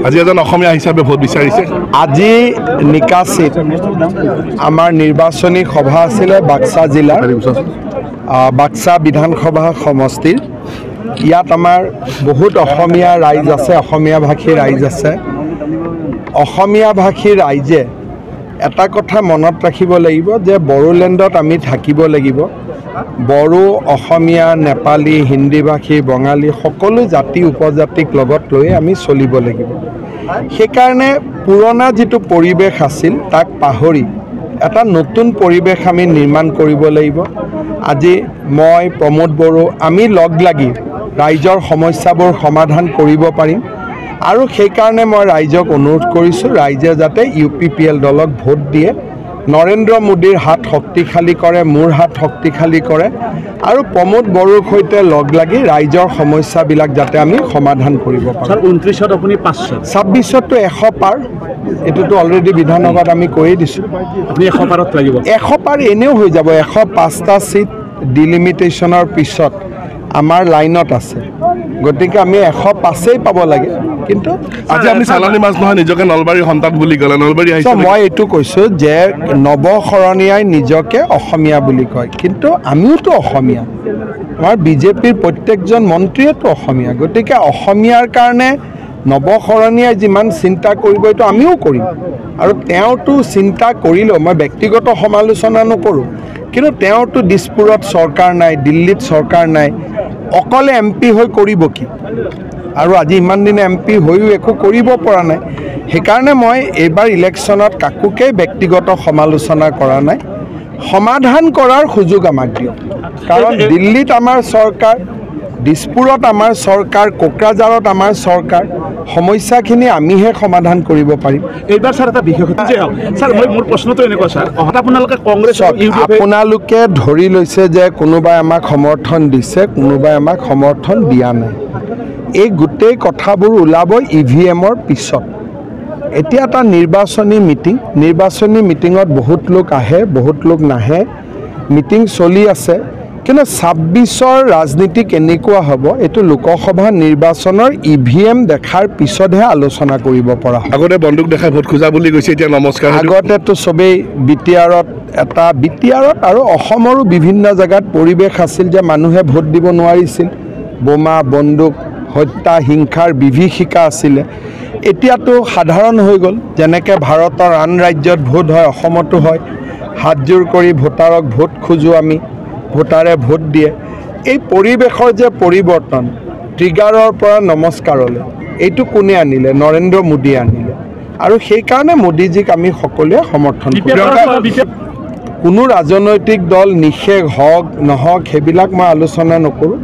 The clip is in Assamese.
আজি এজন অসমীয়া হিচাপে ভোট বিচাৰিছে আজি নিকাচিত আমাৰ নিৰ্বাচনী সভা আছিলে বাক্সা জিলাৰ বাক্সা বিধানসভা সমষ্টিৰ ইয়াত আমাৰ বহুত অসমীয়া ৰাইজ আছে অসমীয়া ভাষী ৰাইজ আছে অসমীয়া ভাষী ৰাইজে এটা কথা মনত ৰাখিব লাগিব যে বড়োলেণ্ডত আমি থাকিব লাগিব বড়ো অসমীয়া নেপালী হিন্দী ভাষী বঙালী সকলো জাতি উপজাতিক লগত লৈ আমি চলিব লাগিব সেইকাৰণে পুৰণা যেটো পৰিবেশ আছিল তাক পাহৰি এটা নতুন পৰিবেশ আমি নিৰ্মাণ কৰিব লাগিব আজি মই প্ৰমোদ বড়ো আমি লগ লাগি ৰাইজৰ সমস্যাবোৰ সমাধান কৰিব পাৰিম আৰু সেই কাৰণে মই ৰাইজক অনুৰোধ কৰিছো ৰাইজে যাতে ইউপিপিএল দলক ভোট দিয়ে নৰেন্দ্ৰ মোদীৰ হাত শক্তিশালী কৰে মোৰ হাত শক্তিশালী কৰে আৰু প্ৰমোদ বড়োৰ সৈতে লগ লাগি ৰাইজৰ সমস্যাবিলাক যাতে আমি সমাধান কৰিব পাৰোঁ স্যাৰ 29ত আপুনি 26তটো 100 পাৰ এটোতো অলৰেডি বিধানসভাত আমি কৈয়ে দিছো আপুনি 100 পাৰত লাগিব 100 পাৰ এনেও হৈ যাব 105টা সিট ডিলিমিটেশনৰ পিছত আমাৰ লাইনত আছে গতিকে আমি 105ই পাব লাগে কিন্তু আজি আপুনি চালানী মাছ নহয় নিজকে নলবাৰী সন্তান বুলি ক'লে নলবাৰী আহিছে মই এইটো কৈছো যে নৱশৰণীয়াই নিজকে অসমীয়া বুলি কয় কিন্তু আমিওতো অসমীয়া আমাৰ বিজেপিৰ প্ৰত্যেকজন মন্ত্ৰীয়েতো অসমীয়া গতিকে অসমীয়াৰ কাৰণে নৱশৰণীয়াই যিমান চিন্তা কৰিব এইটো আমিও কৰিম আৰু তেওঁটো চিন্তা কৰিলেও মই ব্যক্তিগত সমালোচনা নকৰোঁ কিন্তু তেওঁটো দিছপুৰত চৰকাৰ নাই দিল্লীত চৰকাৰ নাই অকলে এমপি হৈ কৰিব কি আৰু আজি ইমান দিনে এমপি হৈও একো কৰিব পৰা নাই সেইকাৰণে মই এইবাৰ ইলেকশ্যনত কাকুকে ব্যক্তিগত সমালোচনা কৰা নাই সমাধান কৰাৰ সুযোগ আমাক দিয়ক কাৰণ দিল্লীত আমাৰ চৰকাৰ দিছপুৰত আমাৰ চৰকাৰ কোকৰাঝাৰত আমাৰ চৰকাৰ সমস্যাখিনি আমিহে সমাধান কৰিব পাৰিম এইবাৰ স্যাৰ এটা বিশেষতা যে স্যাৰ মোৰ প্ৰশ্নটো এনেকুৱা স্যাৰ আপোনালোকে কংগ্ৰেছ আপোনালোকে ধৰি লৈছে যে কোনোবাই আমাক সমৰ্থন দিছে কোনোবাই আমাক সমৰ্থন দিয়া নাই এই গোটেই কথাবোৰ ওলাব ইভিএমৰ পিছত এতিয়া এটা নিৰ্বাচনী মিটিঙত বহুত লোক আহে বহুত লোক নাহে মিটিং চলি আছে কিন্তু 26ৰ ৰাজনীতি কেনেকুৱা হ'ব এটো লোকসভা নিৰ্বাচনৰ ইভিএম দেখাৰ পিছতহে আলোচনা কৰিব পৰা আগতে বন্দুক দেখাই ভোট খোজা বুলি কৈছে এতিয়া নমস্কাৰ আগতেতো সবেই বিটিআৰত আৰু অসমৰো বিভিন্ন জায়গাত পৰিবেশ আছিল যে মানুহে ভোট দিব নোৱাৰিছিল বোমা বন্দুক হত্যা হিংসাৰ বিভীষিকা আছিল এতিয়াতো সাধাৰণ হৈ গ'ল যেনেকে ভাৰতৰ আন ৰাজ্যত ভোট হয় অসমতো হয় হাতজোৰ কৰি ভোটাৰক ভোট খোজো আমি ভোটাৰে ভোট দিয়ে এই পৰিবেশৰ যে পৰিৱৰ্তন ট্ৰিগাৰৰ পৰা নমস্কাৰলৈ এইটো কোনে আনিলে নৰেন্দ্ৰ মোদী আনিলে আৰু সেই কাৰণে মোদীজীক আমি সকলোৱে সমৰ্থন কৰোঁ কোনো ৰাজনৈতিক দল নিষেধ হওক নহওক সেইবিলাক মই আলোচনা নকৰোঁ